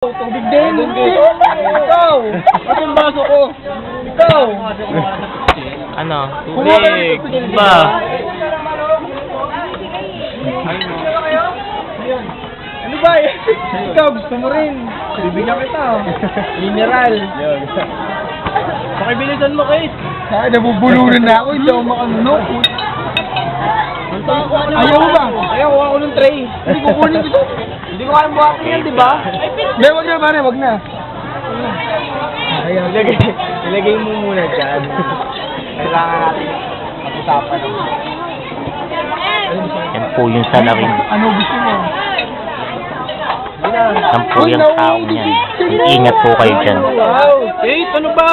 Tubig din! Ikaw! Ano yung baso ko? Ikaw! Ano? Tubig! Ba? Ano ba eh? Ikaw, gusto mo rin. Bibigyan kita. Mineral. Pakibilisan mo, Kate. Ay, nabubulunan na ako. Hindi ako makanunok. Ayaw mo ba? Ayaw, kuha ko ng tray. Hindi ko kunin ito. Hindi ko kayang buhatin yan, di ba? Hindi, wag na, pare. Wag na. Ayaw. Ilagay mo muna dyan. Kailangan natin pag-usapan. Yan po yung salarin. Ano gusto mo? Yan po yung taong yan. Ingat po kayo dyan. Wow! Kate, ano ba?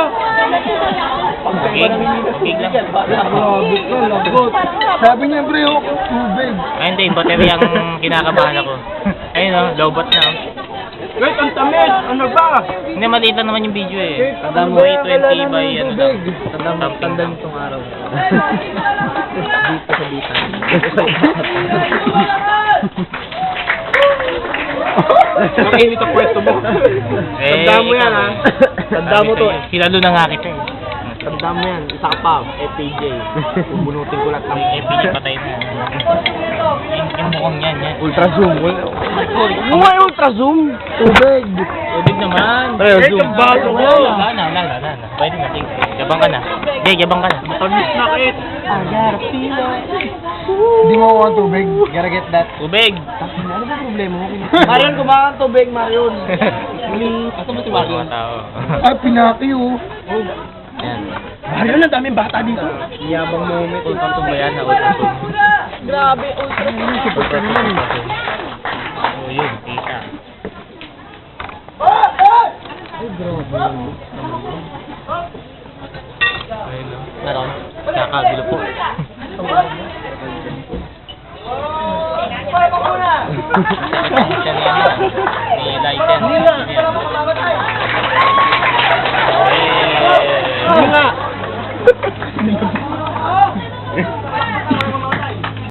Cake? Cake lang. Grabe ka, lagot. Sabi niya, pre, oh, tubig. Ay, hindi. Battery ang kinakabahan ako. Ayun o, lowbat na. Wait, ang tamis! Ano ba? Hindi, maliit lang naman yung video eh. Tandaan mo, 320 by ano lang. Tandaan mo itong araw. Dito sa bitan. Makinit ang pwesto mo. Tandaan mo yan, ha? Tandaan mo to. Kilalo na nga kita eh. Tandaan mo yan. Isa ka pa, FPJ. Bubunutin ko lahat ng FPJ patay na. Yung mukhang yan, yan. Ultra zoom. Yung may ultra zoom. Tubig. Tubig naman. Kate, ang baso ko. Wala na. Pwede na, sige. Gabang ka na. Hindi, gabang ka na. Tamis na, Kate. Hindi mo ako ang tubig. Gotta get that. Tubig. Ano ba problema mo? Marion, kumakan tubig, Marion. Asa mo si Marion? Mga tao. Ay, pinaki, oh. Yan. Marion, ang daming bata dito. Yabang moment. Ultra ba yan? Ultra zoom. Grabe, ultra zoom. Ultra zoom. Oh, yun. Kita. Ay, grabe. Ayun o. Meron. Nakakagulo po. May lighter.